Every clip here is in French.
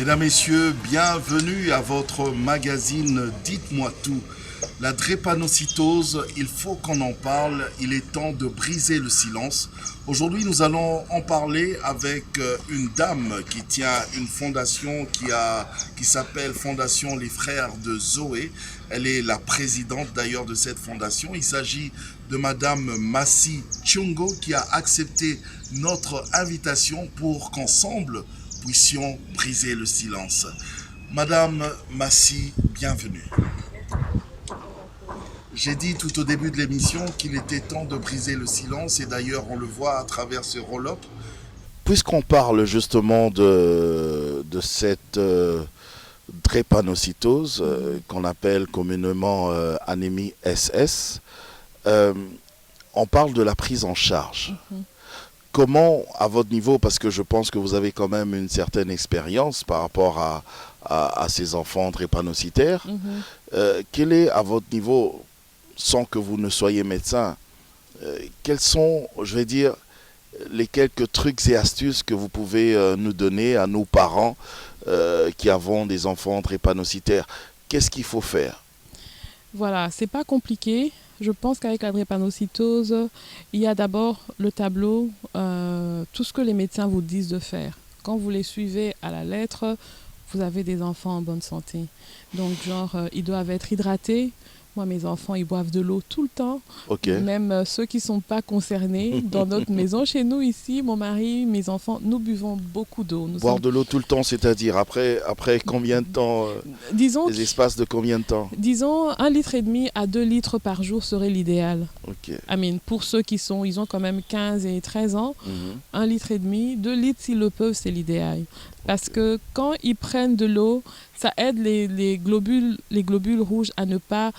Mesdames, Messieurs, bienvenue à votre magazine Dites-moi tout. La drépanocytose, il faut qu'on en parle, il est temps de briser le silence. Aujourd'hui, nous allons en parler avec une dame qui tient une fondation qui s'appelle Fondation Les Frères de Zoé. Elle est la présidente d'ailleurs de cette fondation. Il s'agit de Madame Massi Tchongo qui a accepté notre invitation pour qu'ensemble puissions briser le silence. Madame Massi, bienvenue. J'ai dit tout au début de l'émission qu'il était temps de briser le silence et d'ailleurs on le voit à travers ce roll-up. Puisqu'on parle justement de cette drépanocytose qu'on appelle communément anémie SS, on parle de la prise en charge. Comment, à votre niveau, parce que je pense que vous avez quand même une certaine expérience par rapport à ces enfants drépanocytaires, quel est, à votre niveau, sans que vous ne soyez médecin, quels sont, je vais dire, les quelques trucs et astuces que vous pouvez nous donner à nos parents qui avons des enfants drépanocytaires? Qu'est-ce qu'il faut faire? Voilà, c'est pas compliqué. Je pense qu'avec la drépanocytose, il y a d'abord le tableau, tout ce que les médecins vous disent de faire. Quand vous les suivez à la lettre, vous avez des enfants en bonne santé. Donc, genre, ils doivent être hydratés. Moi, mes enfants, ils boivent de l'eau tout le temps. Okay. Même ceux qui ne sont pas concernés. Dans notre maison, chez nous, ici, mon mari, mes enfants, nous buvons beaucoup d'eau. Boire de l'eau tout le temps, c'est-à-dire après combien de temps disons, les espaces de combien de temps? Disons 1,5 litre à 2 litres par jour serait l'idéal. Okay. Pour ceux qui ils ont quand même 15 et 13 ans, 1,5 litre, 2 litres s'ils le peuvent, c'est l'idéal. Parce que quand ils prennent de l'eau, ça aide les globules rouges à ne pas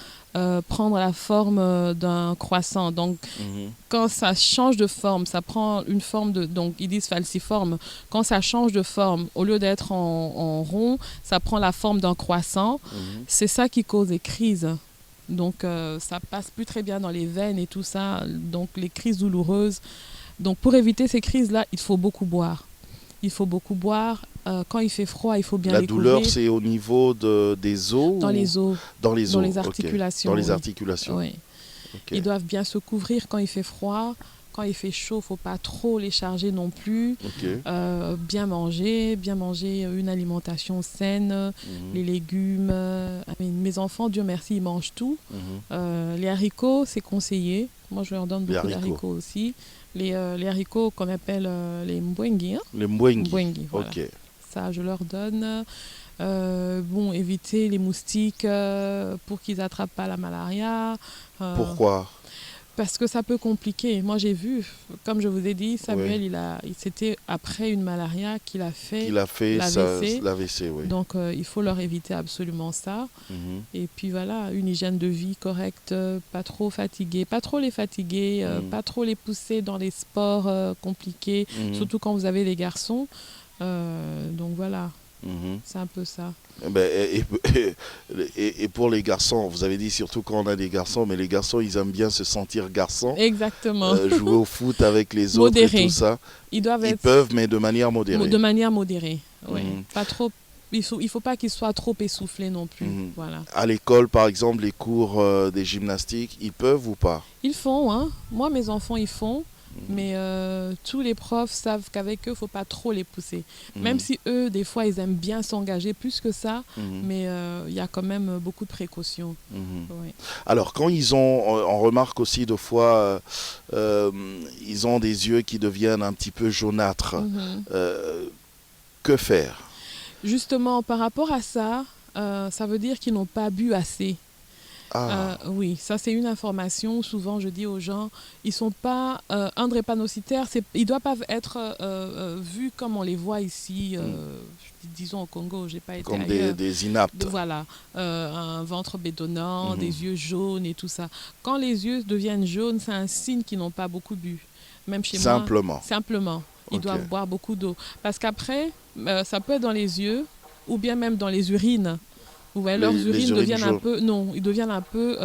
prendre la forme d'un croissant. Donc, quand ça change de forme, ça prend une forme de... Donc, ils disent falciforme. Quand ça change de forme, au lieu d'être en rond, ça prend la forme d'un croissant. C'est ça qui cause des crises. Donc, ça passe plus très bien dans les veines et tout ça. Donc, les crises douloureuses. Donc, pour éviter ces crises-là, il faut beaucoup boire. Il faut beaucoup boire. Quand il fait froid, il faut bien les couvrir. La douleur, c'est au niveau des os? Dans les os. Dans les os. Dans les articulations. Okay. Dans les articulations. Oui. Okay. Ils doivent bien se couvrir quand il fait froid. Quand il fait chaud, il ne faut pas trop les charger non plus. Okay. Bien manger une alimentation saine, les légumes. Mes enfants, Dieu merci, ils mangent tout. Les haricots, c'est conseillé. Moi, je leur donne beaucoup d'haricots aussi. Les haricots qu'on appelle les mbwengi. Hein. Les mbwengi. Voilà. Okay. Ça, je leur donne. Éviter les moustiques pour qu'ils n'attrapent pas la malaria. Pourquoi? Parce que ça peut compliquer. Moi, j'ai vu, comme je vous ai dit, Samuel, c'était après une malaria qu'il a fait l'AVC. Oui. Donc, il faut leur éviter absolument ça. Et puis voilà, une hygiène de vie correcte, pas trop fatiguer, pas trop les fatiguer, pas trop les pousser dans les sports compliqués, surtout quand vous avez des garçons. Donc voilà, c'est un peu ça. Et pour les garçons, vous avez dit surtout quand on a des garçons, mais les garçons, ils aiment bien se sentir garçons. Exactement. Jouer au foot avec les autres et tout ça. Ils peuvent, mais de manière modérée. De manière modérée, oui. Pas trop. Il faut pas qu'ils soient trop essoufflés non plus. Voilà. À l'école, par exemple, les cours des gymnastiques, ils peuvent ou pas? Ils font, hein. Moi, mes enfants, ils font. Mais tous les profs savent qu'avec eux, il ne faut pas trop les pousser. Même si eux, des fois, ils aiment bien s'engager plus que ça, mais il y a quand même beaucoup de précautions. Oui. Alors, quand on remarque aussi deux fois, ils ont des yeux qui deviennent un petit peu jaunâtres. Que faire? Justement, par rapport à ça, ça veut dire qu'ils n'ont pas bu assez. Oui, ça c'est une information. Souvent, je dis aux gens, ils sont pas un drépanocytaire. Ils ne doivent pas être vus comme on les voit ici. Disons au Congo, j'ai pas été comme ailleurs. Des inaptes. Voilà, un ventre bédonnant, des yeux jaunes et tout ça. Quand les yeux deviennent jaunes, c'est un signe qu'ils n'ont pas beaucoup bu. Même chez moi. Simplement. Ils doivent boire beaucoup d'eau. Parce qu'après, ça peut être dans les yeux ou bien même dans les urines. Vous voyez, leurs Les urines urines deviennent un jaunes. peu, non, ils deviennent un peu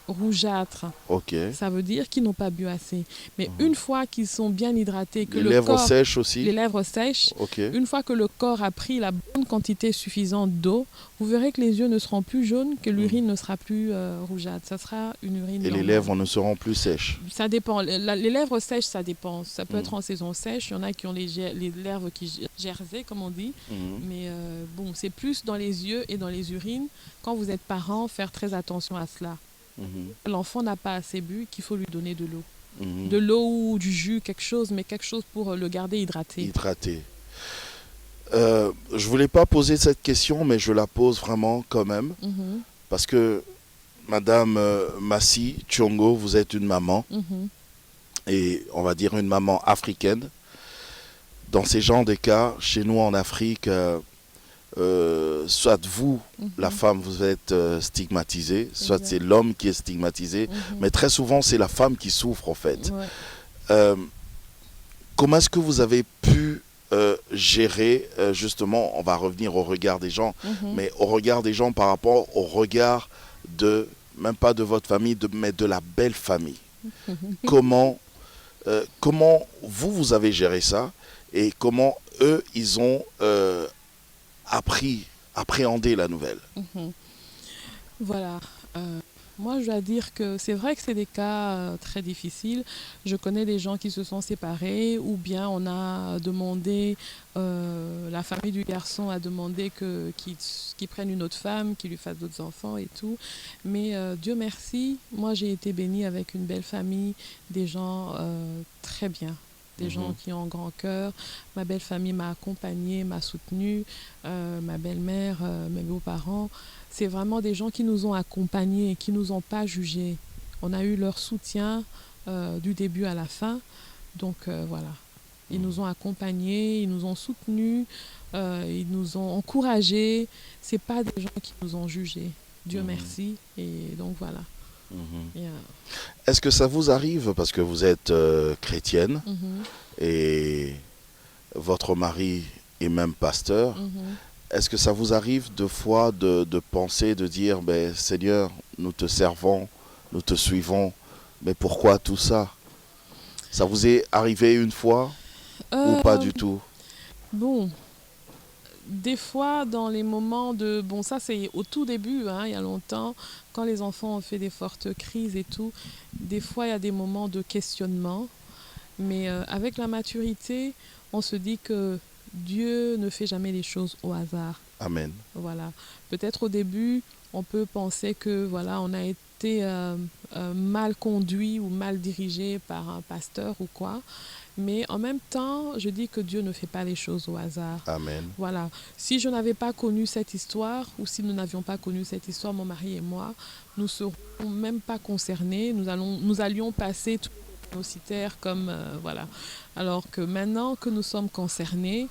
rougeâtres. Ok. Ça veut dire qu'ils n'ont pas bu assez. Mais une fois qu'ils sont bien hydratés, que Les le lèvres corps, sèches les aussi. lèvres sèches, Ok. une fois que le corps a pris la bonne quantité suffisante d'eau, vous verrez que les yeux ne seront plus jaunes, que l'urine ne sera plus rougeâtre. Ça sera une urine Et les normale. lèvres ne seront plus sèches. Ça dépend. Les lèvres sèches, ça dépend. Ça peut être en saison sèche. Il y en a qui ont les lèvres qui gerçaient, comme on dit. Mais bon, c'est plus dans les yeux et dans les urines. Quand vous êtes parent, faire très attention à cela. L'enfant n'a pas assez bu, qu'il faut lui donner de l'eau. De l'eau ou du jus, quelque chose, mais quelque chose pour le garder hydraté. Hydraté. Je voulais pas poser cette question, mais je la pose vraiment quand même. Parce que Madame Massi Tchongo, vous êtes une maman. Et on va dire une maman africaine. Dans ces genres de cas, chez nous en Afrique, soit vous, la femme, vous êtes stigmatisée, soit c'est l'homme qui est stigmatisé, mais très souvent c'est la femme qui souffre en fait. Comment est-ce que vous avez pu gérer, justement, on va revenir au regard des gens, mais au regard des gens par rapport au regard de, même pas de votre famille, mais de la belle famille. Comment vous avez géré ça et comment eux, ils ont appréhendé la nouvelle? Voilà. Moi, je dois dire que c'est vrai que c'est des cas très difficiles. Je connais des gens qui se sont séparés ou bien on a demandé, la famille du garçon a demandé qu'il prenne une autre femme, qu'il lui fasse d'autres enfants et tout. Mais Dieu merci, moi j'ai été bénie avec une belle famille, des gens très bien. Des gens qui ont un grand cœur. Ma belle famille m'a accompagnée, m'a soutenue, ma belle-mère, mes beaux-parents. C'est vraiment des gens qui nous ont accompagnés, qui ne nous ont pas jugés. On a eu leur soutien du début à la fin. Donc voilà, ils nous ont accompagnés, ils nous ont soutenus, ils nous ont encouragés. Ce n'est pas des gens qui nous ont jugés. Dieu merci. Et donc voilà. Est-ce que ça vous arrive, parce que vous êtes chrétienne et votre mari est même pasteur, est-ce que ça vous arrive de fois de penser, de dire, ben, Seigneur, nous te servons, nous te suivons, mais pourquoi tout ça? Ça vous est arrivé une fois ou pas du tout? Bon, des fois, dans les moments de... Bon, ça, c'est au tout début, hein, il y a longtemps, quand les enfants ont fait des fortes crises et tout. Des fois, il y a des moments de questionnement. Mais avec la maturité, on se dit que Dieu ne fait jamais les choses au hasard. Amen. Voilà. Peut-être au début, on peut penser que voilà, on a été mal conduit ou mal dirigé par un pasteur ou quoi. Mais en même temps, je dis que Dieu ne fait pas les choses au hasard. Amen. Voilà. Si je n'avais pas connu cette histoire, ou si nous n'avions pas connu cette histoire, mon mari et moi, nous ne serions même pas concernés. Nous allions passer tout diagnosticitaire comme voilà. Alors que maintenant que nous sommes concernés,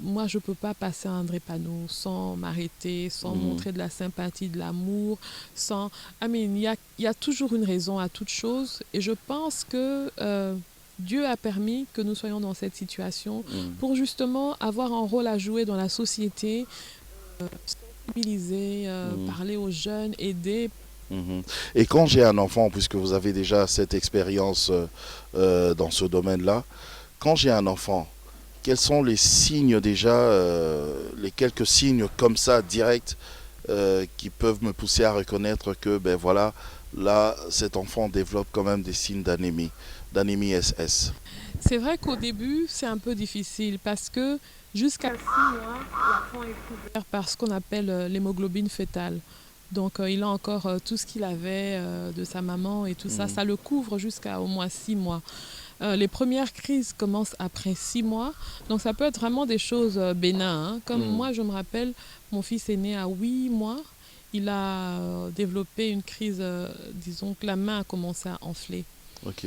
moi je peux pas passer un drépano sans m'arrêter, sans montrer de la sympathie, de l'amour, sans... il y a toujours une raison à toute chose et je pense que Dieu a permis que nous soyons dans cette situation pour justement avoir un rôle à jouer dans la société, sensibiliser, parler aux jeunes, aider. Et quand j'ai un enfant, puisque vous avez déjà cette expérience dans ce domaine-là, quand j'ai un enfant, quels sont les signes déjà, les quelques signes comme ça, directs, qui peuvent me pousser à reconnaître que, ben voilà, là, cet enfant développe quand même des signes d'anémie SS? C'est vrai qu'au début, c'est un peu difficile parce que jusqu'à 6 mois, l'enfant est couvert par ce qu'on appelle l'hémoglobine fœtale. Donc, il a encore tout ce qu'il avait de sa maman et tout ça. Ça le couvre jusqu'à au moins 6 mois. Les premières crises commencent après 6 mois. Donc, ça peut être vraiment des choses bénines. Hein. Comme moi, je me rappelle, mon fils est né à 8 mois. Il a développé une crise, disons que la main a commencé à enfler. Ok.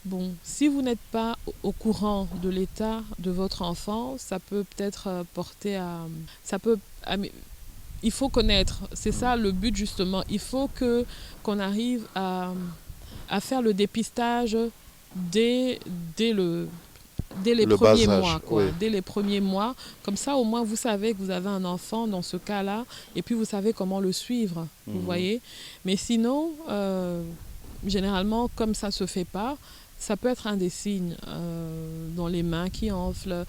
Bon, si vous n'êtes pas au courant de l'état de votre enfant, ça peut peut-être porter à... Il faut connaître, c'est ça le but justement. Il faut qu'on arrive à faire le dépistage dès le dès les Le premiers bas mois, âge, quoi. oui. Dès les premiers mois. Comme ça, au moins, vous savez que vous avez un enfant dans ce cas-là, et puis vous savez comment le suivre, vous voyez. Mais sinon, généralement, comme ça ne se fait pas, ça peut être un des signes dans les mains qui enflent.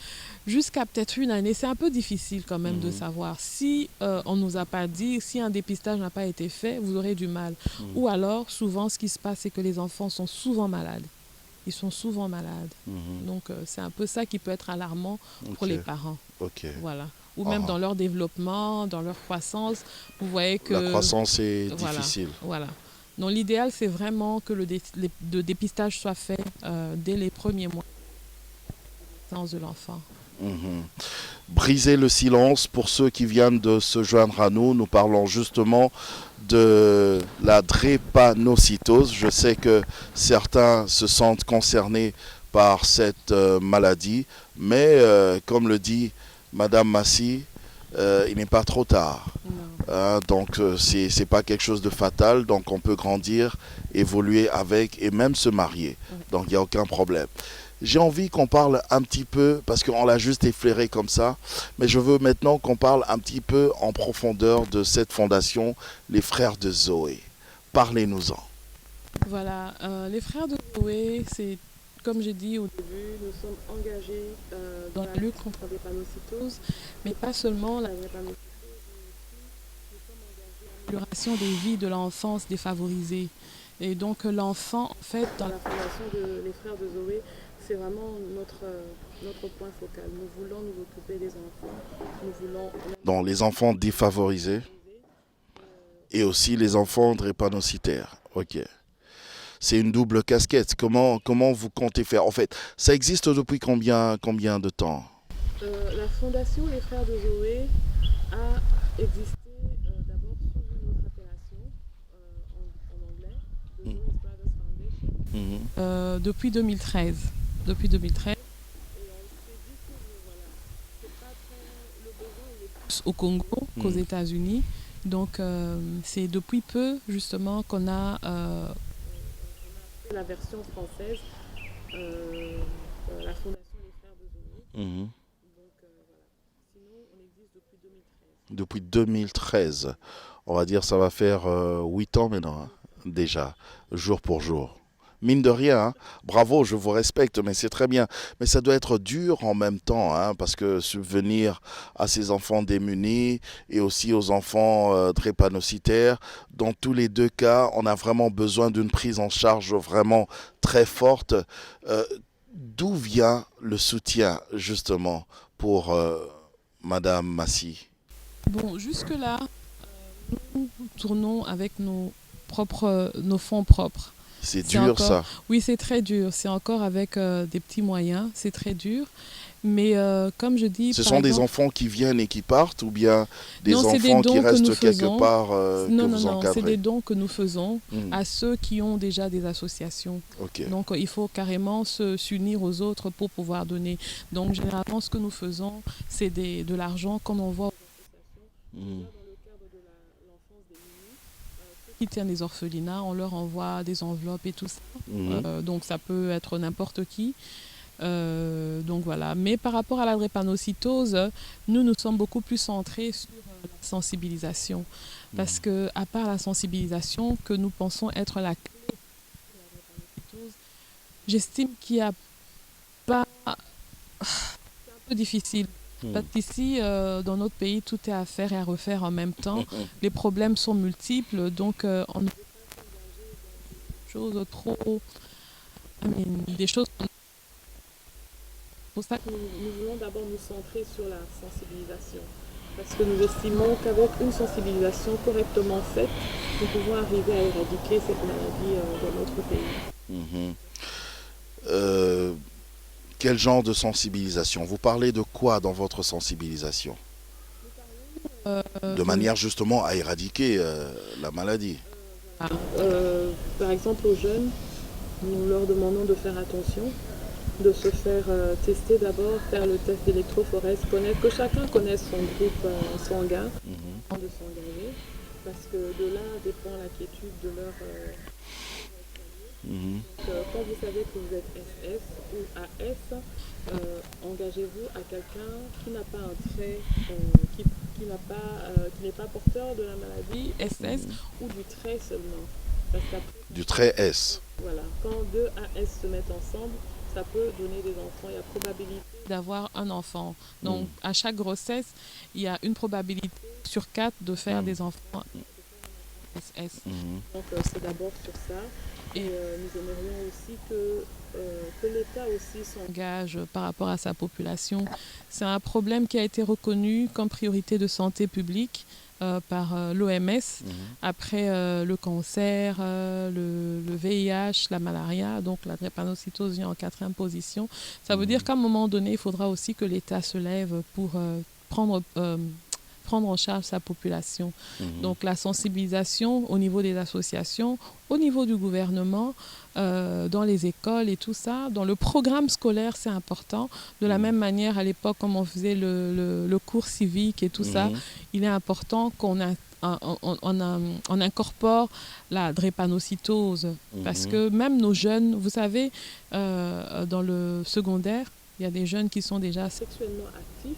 Jusqu'à peut-être une année, c'est un peu difficile quand même de savoir. Si on ne nous a pas dit, si un dépistage n'a pas été fait, vous aurez du mal. Ou alors, souvent, ce qui se passe, c'est que les enfants sont souvent malades. Ils sont souvent malades. Donc, c'est un peu ça qui peut être alarmant pour Ok. les parents. Ok. Voilà. Ou même dans leur développement, dans leur croissance, vous voyez que... La croissance est Voilà. difficile. Voilà. Donc, l'idéal, c'est vraiment que le dépistage soit fait dès les premiers mois de l'enfant. Briser le silence pour ceux qui viennent de se joindre à nous. Nous parlons justement de la drépanocytose. Je sais que certains se sentent concernés par cette maladie, mais comme le dit Madame Massy, il n'est pas trop tard. Donc c'est pas quelque chose de fatal, donc on peut grandir, évoluer avec et même se marier. Donc il n'y a aucun problème. J'ai envie qu'on parle un petit peu, parce qu'on l'a juste effleuré comme ça, mais je veux maintenant qu'on parle un petit peu en profondeur de cette fondation, les Frères de Zoé. Parlez-nous-en. Voilà, les Frères de Zoé, c'est comme j'ai dit au début, nous sommes engagés dans la lutte contre la drépanocytose, mais pas seulement la drépanocytose, mais aussi l'amélioration des vies de l'enfance défavorisée. Et donc l'enfant, en fait, dans la fondation des Frères de Zoé, c'est vraiment notre point focal. Nous voulons nous occuper des enfants, nous voulons... Donc les enfants défavorisés et aussi les enfants drépanocytaires. Ok. C'est une double casquette. Comment vous comptez faire? En fait, ça existe depuis combien de temps? La fondation Les Frères de Zoé a existé d'abord sous une autre appellation en anglais, The Zoe Brothers Foundation, depuis 2013. Depuis 2013. Et on s'est dit que voilà, c'est pas très... le besoin il est plus au Congo qu'aux États-Unis. Donc c'est depuis peu justement qu'on a la version française, la fondation Les Frères de Zoé. Donc voilà. Sinon, on existe depuis 2013. Depuis 2013. On va dire ça va faire 8 ans maintenant, hein, déjà, jour pour jour. Mine de rien, hein, bravo, je vous respecte, mais c'est très bien. Mais ça doit être dur en même temps, hein, parce que subvenir à ces enfants démunis et aussi aux enfants drépanocytaires, dans tous les deux cas, on a vraiment besoin d'une prise en charge vraiment très forte. D'où vient le soutien, justement, pour Madame Massy? Bon, jusque-là, nous tournons avec nos fonds propres. C'est dur, encore, ça. Oui, c'est très dur. C'est encore avec des petits moyens. C'est très dur. Mais comme je dis... Ce sont des enfants qui viennent et qui partent ou bien des enfants qui restent quelque part non, que vous encadrez? C'est des dons que nous faisons à ceux qui ont déjà des associations. Okay. Donc il faut carrément s'unir aux autres pour pouvoir donner. Donc généralement, ce que nous faisons, c'est de l'argent qu'on envoie aux associations. Qui tiennent des orphelinats, on leur envoie des enveloppes et tout ça. Donc ça peut être n'importe qui. Donc voilà. Mais par rapport à la drépanocytose, nous sommes beaucoup plus centrés sur la sensibilisation. Parce que à part la sensibilisation que nous pensons être la clé de la drépanocytose, j'estime qu'il n'y a pas... C'est un peu difficile. Parce qu'ici, dans notre pays, tout est à faire et à refaire en même temps. Les problèmes sont multiples, donc on ne peut pas s'engager dans des choses trop... des choses... C'est pour ça que nous voulons d'abord nous centrer sur la sensibilisation. Parce que nous estimons qu'avec une sensibilisation correctement faite, nous pouvons arriver à éradiquer cette maladie dans notre pays. Quel genre de sensibilisation? Vous parlez de quoi dans votre sensibilisation? De manière justement à éradiquer la maladie. Par exemple, aux jeunes, nous leur demandons de faire attention, de se faire tester d'abord, faire le test d'électrophorèse, que chacun connaisse son groupe sanguin, de s'engager, parce que de là dépend l'inquiétude de leur Mhm. Quand vous savez que vous êtes SS ou AS, engagez-vous à quelqu'un qui n'a pas un trait, qui n'est pas porteur de la maladie SS ou du trait seulement. Parce qu'après, Du trait S. voilà, quand deux AS se mettent ensemble, ça peut donner des enfants. Il y a probabilité d'avoir un enfant. Donc, à chaque grossesse, il y a une probabilité sur 4 de faire des enfants SS. Donc, c'est d'abord sur ça. Et nous aimerions aussi que l'État aussi s'engage par rapport à sa population. C'est un problème qui a été reconnu comme priorité de santé publique par l'OMS, après le cancer, le VIH, la malaria, donc la drépanocytose vient en 4e position. Ça veut dire qu'à un moment donné, il faudra aussi que l'État se lève pour prendre en charge sa population. Donc la sensibilisation au niveau des associations, au niveau du gouvernement, dans les écoles et tout ça, dans le programme scolaire, c'est important. De la même manière, à l'époque, comme on faisait le cours civique et tout ça, il est important qu'on on incorpore la drépanocytose. Parce que même nos jeunes, vous savez, dans le secondaire, il y a des jeunes qui sont déjà sexuellement actifs.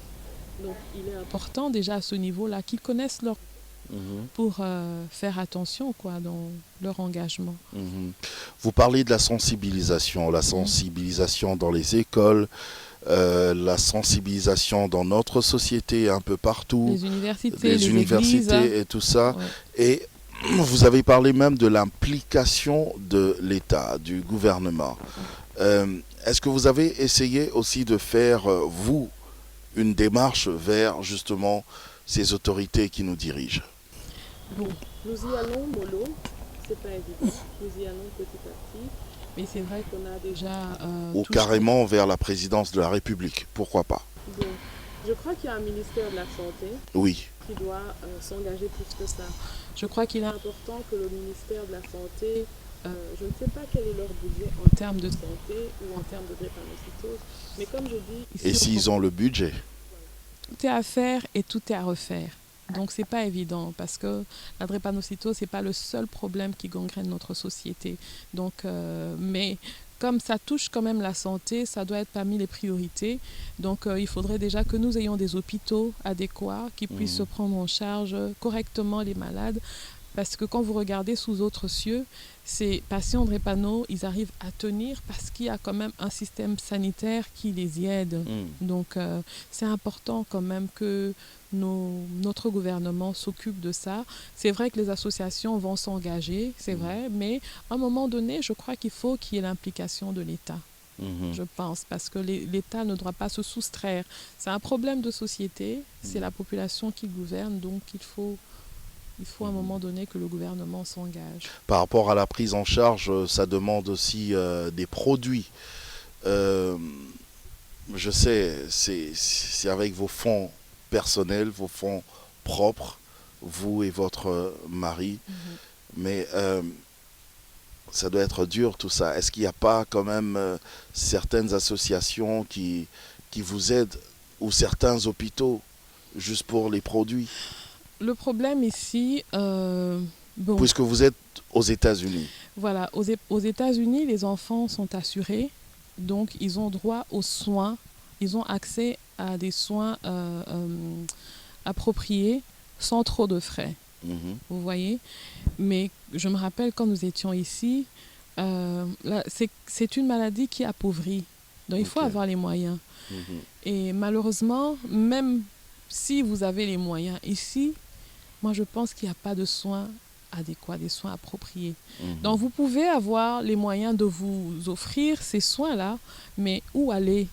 Donc, il est important déjà à ce niveau-là qu'ils connaissent leur pour faire attention quoi, dans leur engagement. Vous parlez de la sensibilisation dans les écoles, la sensibilisation dans notre société un peu partout, Les universités, les universités églises, et tout ça. Ouais. Et vous avez parlé même de l'implication de l'État, du gouvernement. Est-ce que vous avez essayé aussi de faire, vous, une démarche vers justement ces autorités qui nous dirigent? Bon, nous y allons mollo, c'est pas évident, nous y allons petit à petit, mais c'est vrai qu'on a déjà... Ou carrément vers la présidence de la République, pourquoi pas? Bon, je crois qu'il y a un ministère de la Santé Oui. qui doit s'engager plus que ça. Je crois qu'il est important que le ministère de la Santé, je ne sais pas quel est leur budget en termes de santé ou en termes de drépanocytose, mais comme je dis... Et s'ils ont le budget? Tout est à faire et tout est à refaire. Donc c'est pas évident parce que la drépanocytose c'est pas le seul problème qui gangrène notre société. Donc mais comme ça touche quand même la santé, ça doit être parmi les priorités. Donc il faudrait déjà que nous ayons des hôpitaux adéquats qui puissent se prendre en charge correctement les malades. Parce que quand vous regardez sous autres cieux, ces patients drépano, ils arrivent à tenir parce qu'il y a quand même un système sanitaire qui les y aide. Donc c'est important quand même que notre gouvernement s'occupe de ça. C'est vrai que les associations vont s'engager, c'est vrai, mais à un moment donné, je crois qu'il faut qu'il y ait l'implication de l'État. Je pense, parce que l'État ne doit pas se soustraire. C'est un problème de société, c'est la population qui gouverne, donc il faut à un moment donné que le gouvernement s'engage. Par rapport à la prise en charge, ça demande aussi des produits. Je sais, c'est avec vos fonds personnels, vos fonds propres, vous et votre mari. Mais ça doit être dur tout ça. Est-ce qu'il n'y a pas quand même certaines associations qui vous aident ou certains hôpitaux juste pour les produits? Le problème ici, bon, puisque vous êtes aux États-Unis. Voilà, aux États-Unis, les enfants sont assurés, donc ils ont droit aux soins, ils ont accès à des soins appropriés sans trop de frais. Vous voyez? Mais je me rappelle quand nous étions ici, c'est une maladie qui appauvrit, donc il faut avoir les moyens. Et malheureusement, même si vous avez les moyens ici, moi je pense qu'il n'y a pas de soins adéquats, des soins appropriés. Donc vous pouvez avoir les moyens de vous offrir ces soins-là, mais où aller?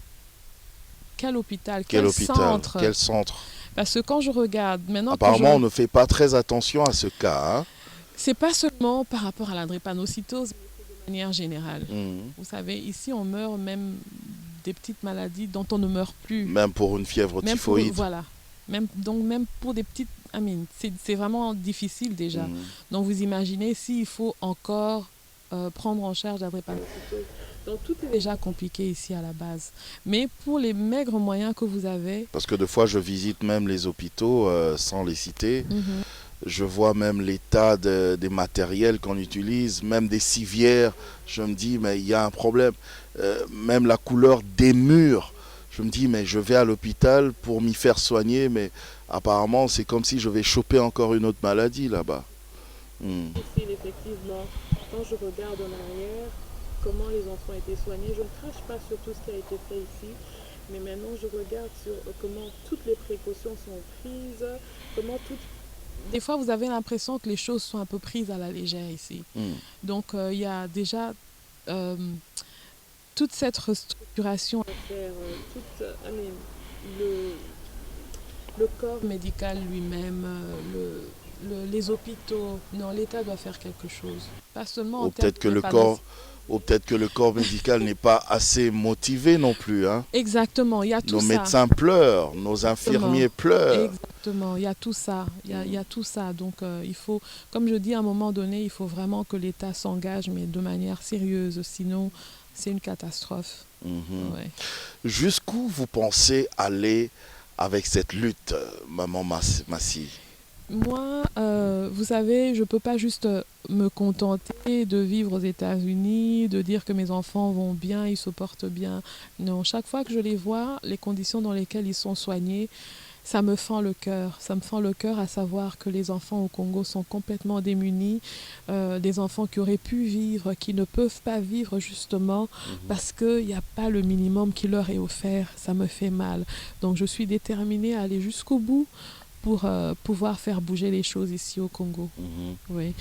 Quel hôpital? Quel centre? Quel centre? Parce que quand je regarde maintenant... Apparemment, on ne fait pas très attention à ce cas. Hein? C'est pas seulement par rapport à la drépanocytose, mais de manière générale. Vous savez, ici on meurt même des petites maladies dont on ne meurt plus. Même pour une fièvre typhoïde. Voilà. Donc même pour des petites... c'est vraiment difficile déjà. Donc vous imaginez s'il faut encore prendre en charge la drépanocytose. Donc tout est déjà compliqué ici à la base. Mais pour les maigres moyens que vous avez... Parce que des fois je visite même les hôpitaux, sans les citer, Je vois même l'état des matériels qu'on utilise, même des civières. Je me dis, mais il y a un problème. Même la couleur des murs. Je me dis, mais je vais à l'hôpital pour m'y faire soigner, mais apparemment, c'est comme si je vais choper encore une autre maladie là-bas. Difficile, effectivement. Quand je regarde en arrière, comment les enfants étaient soignés, je ne crache pas sur tout ce qui a été fait ici, mais maintenant je regarde sur comment toutes les précautions sont prises, comment toutes... Des fois, vous avez l'impression que les choses sont un peu prises à la légère ici. Donc, il y a déjà toute cette restructuration à faire, le corps médical lui-même, les hôpitaux. Non, l'État doit faire quelque chose. Pas seulement en Ou termes peut-être que de le corps, ou peut-être que le corps médical n'est pas assez motivé non plus. Hein. Exactement, il y a tout Nos ça. médecins pleurent, nos infirmiers pleurent. Exactement, il y a tout ça. Il y a tout ça. Donc, il faut, comme je dis, à un moment donné, il faut vraiment que l'État s'engage, mais de manière sérieuse. Sinon, c'est une catastrophe. Ouais. Jusqu'où vous pensez aller avec cette lutte, Maman Massi? Moi, vous savez, je ne peux pas juste me contenter de vivre aux États-Unis, de dire que mes enfants vont bien, ils se portent bien. Non, chaque fois que je les vois, les conditions dans lesquelles ils sont soignés, ça me fend le cœur. Ça me fend le cœur à savoir que les enfants au Congo sont complètement démunis, des enfants qui auraient pu vivre, qui ne peuvent pas vivre justement parce qu'il n'y a pas le minimum qui leur est offert. Ça me fait mal. Donc je suis déterminée à aller jusqu'au bout pour pouvoir faire bouger les choses ici au Congo. Oui.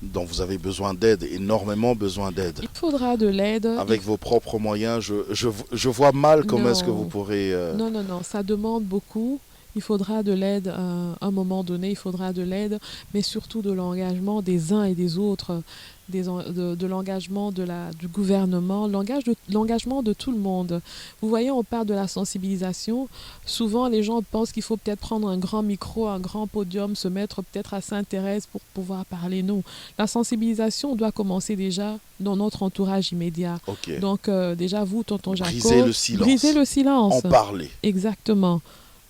Donc vous avez besoin d'aide, énormément besoin d'aide. Il faudra de l'aide. Avec vos propres moyens, je vois mal comment est-ce que vous pourrez... Non, ça demande beaucoup. Il faudra de l'aide à un moment donné, il faudra de l'aide, mais surtout de l'engagement des uns et des autres, de l'engagement du gouvernement, l'engagement de tout le monde. Vous voyez, on parle de la sensibilisation. Souvent, les gens pensent qu'il faut peut-être prendre un grand micro, un grand podium, se mettre peut-être à Sainte-Thérèse pour pouvoir parler. Non, la sensibilisation doit commencer déjà dans notre entourage immédiat. Okay. Donc, déjà, vous, tonton Jacob, brisez le silence. En parler. Exactement.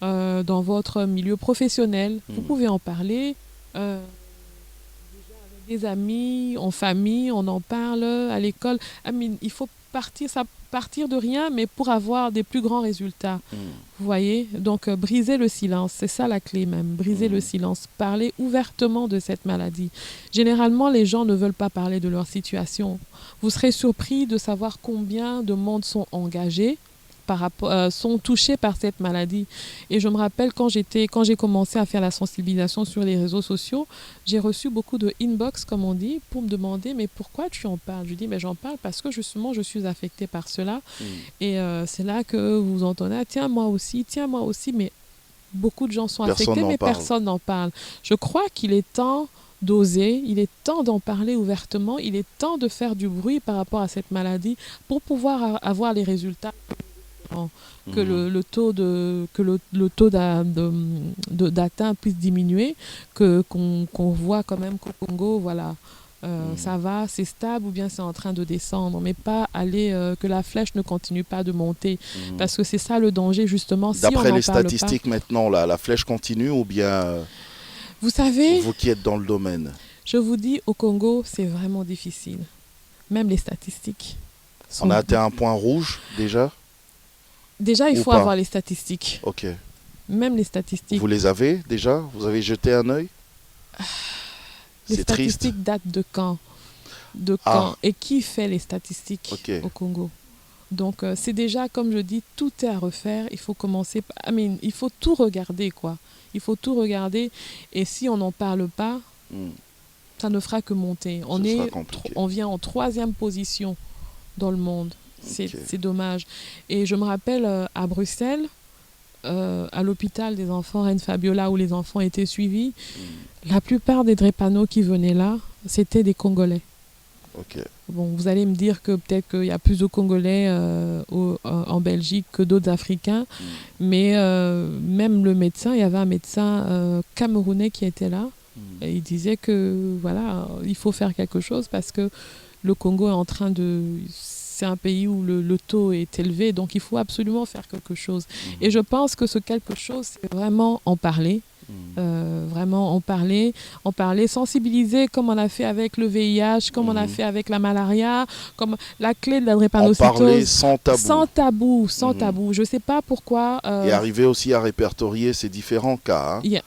Dans votre milieu professionnel, vous pouvez en parler. Déjà avec des amis, en famille, on en parle à l'école. Il faut partir de rien, mais pour avoir des plus grands résultats. Vous voyez? Donc, briser le silence, c'est ça la clé même. Briser le silence, parler ouvertement de cette maladie. Généralement, les gens ne veulent pas parler de leur situation. Vous serez surpris de savoir combien de monde sont engagés, sont touchés par cette maladie. Et je me rappelle quand j'ai commencé à faire la sensibilisation sur les réseaux sociaux, j'ai reçu beaucoup de inbox, comme on dit, pour me demander mais pourquoi tu en parles? Je dis mais j'en parle parce que justement je suis affectée par cela. Et c'est là que vous entendez tiens moi aussi, mais beaucoup de gens sont affectés mais personne n'en parle. Je crois qu'il est temps d'oser, il est temps d'en parler ouvertement, il est temps de faire du bruit par rapport à cette maladie pour pouvoir avoir les résultats, que le taux d'atteinte puisse diminuer, qu'on voit quand même qu'au Congo, voilà, ça va, c'est stable ou bien c'est en train de descendre, mais pas que la flèche ne continue pas de monter, parce que c'est ça le danger justement. D'après les statistiques maintenant, la flèche continue ou bien... Vous savez, vous qui êtes dans le domaine. Je vous dis, au Congo, c'est vraiment difficile. Même les statistiques. On a atteint un point rouge déjà? Déjà, il faut avoir les statistiques. Ok. Même les statistiques. Vous les avez déjà? Vous avez jeté un œil? Les statistiques datent de quand? Et qui fait les statistiques au Congo? Donc, c'est déjà, comme je dis, tout est à refaire. Il faut commencer... il faut tout regarder, quoi. Il faut tout regarder. Et si on n'en parle pas, ça ne fera que monter. On vient en 3e position dans le monde. C'est dommage. Et je me rappelle à Bruxelles, à l'hôpital des enfants Reine Fabiola où les enfants étaient suivis, la plupart des drépano qui venaient là, c'était des Congolais. Bon, vous allez me dire que peut-être qu'il y a plus de Congolais en Belgique que d'autres Africains, mais même le médecin, il y avait un médecin camerounais qui était là, et il disait que voilà, il faut faire quelque chose parce que le Congo est en train de... C'est un pays où le taux est élevé, donc il faut absolument faire quelque chose. Et je pense que ce quelque chose, c'est vraiment en parler, Vraiment en parler, sensibiliser comme on a fait avec le VIH, comme on a fait avec la malaria, comme la clé de la En drépanocytose. parler sans tabou. Sans tabou. Je ne sais pas pourquoi... Et arriver aussi à répertorier ces différents cas. Hein.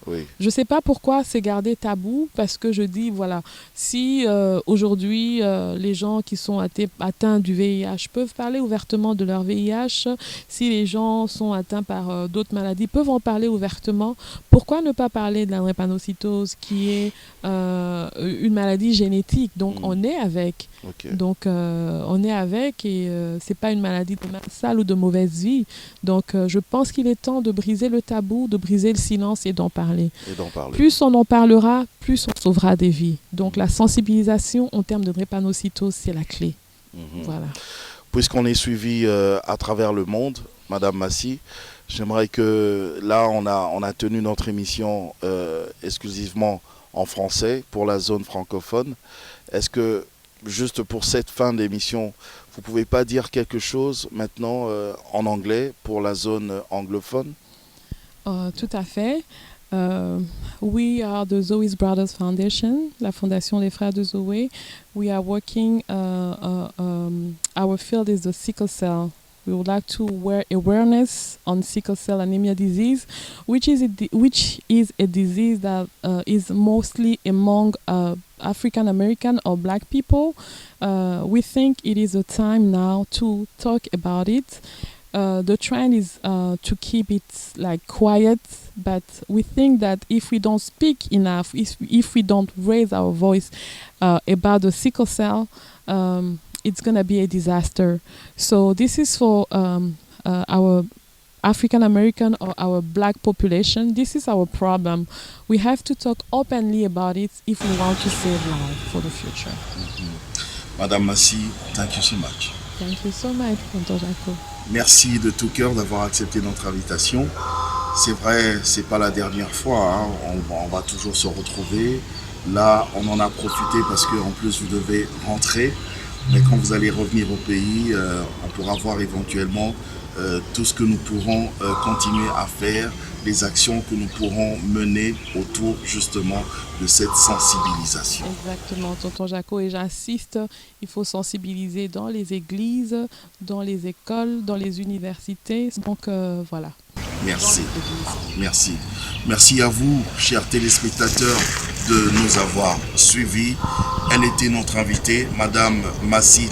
Oui. Je ne sais pas pourquoi c'est gardé tabou, parce que je dis, voilà, si aujourd'hui les gens qui sont atteints du VIH peuvent parler ouvertement de leur VIH, si les gens sont atteints par d'autres maladies peuvent en parler ouvertement, pourquoi ne pas parler de la drépanocytose qui est une maladie génétique, donc on est avec. Okay. Donc on est avec et c'est pas une maladie de main sale ou de mauvaise vie. Donc je pense qu'il est temps de briser le tabou, de briser le silence et d'en parler. Plus on en parlera, plus on sauvera des vies. Donc la sensibilisation en termes de drépanocytose, c'est la clé. Voilà. Puisqu'on est suivi à travers le monde, Madame Massy, j'aimerais que là on a tenu notre émission exclusivement en français pour la zone francophone. Est-ce que juste pour cette fin d'émission, vous ne pouvez pas dire quelque chose maintenant en anglais pour la zone anglophone? Tout à fait. We are the Zoe's Brothers Foundation, la fondation des frères de Zoé. We are working, our field is the sickle cell. We would like to wear awareness on sickle cell anemia disease, which is a disease that is mostly among African American or Black people. We think it is a time now to talk about it. The trend is to keep it like quiet, but we think that if we don't speak enough, if we don't raise our voice about the sickle cell, it's going to be a disaster. So this is for our African American or our Black population. This is our problem. We have to talk openly about it if we want to save life for the future. Madame Massy, thank you so much. Thank you so much, Tonton Jaco. Merci de tout cœur d'avoir accepté notre invitation. C'est vrai, c'est pas la dernière fois, hein. On va toujours se retrouver. Là, on en a profité parce que en plus vous devez rentrer. Mais quand vous allez revenir au pays, on pourra voir éventuellement tout ce que nous pourrons continuer à faire, les actions que nous pourrons mener autour justement de cette sensibilisation. Exactement, Tonton Jaco, et j'insiste, il faut sensibiliser dans les églises, dans les écoles, dans les universités. Donc voilà. Merci. Merci. Merci à vous, chers téléspectateurs, de nous avoir suivis. Elle était notre invitée, Madame Massy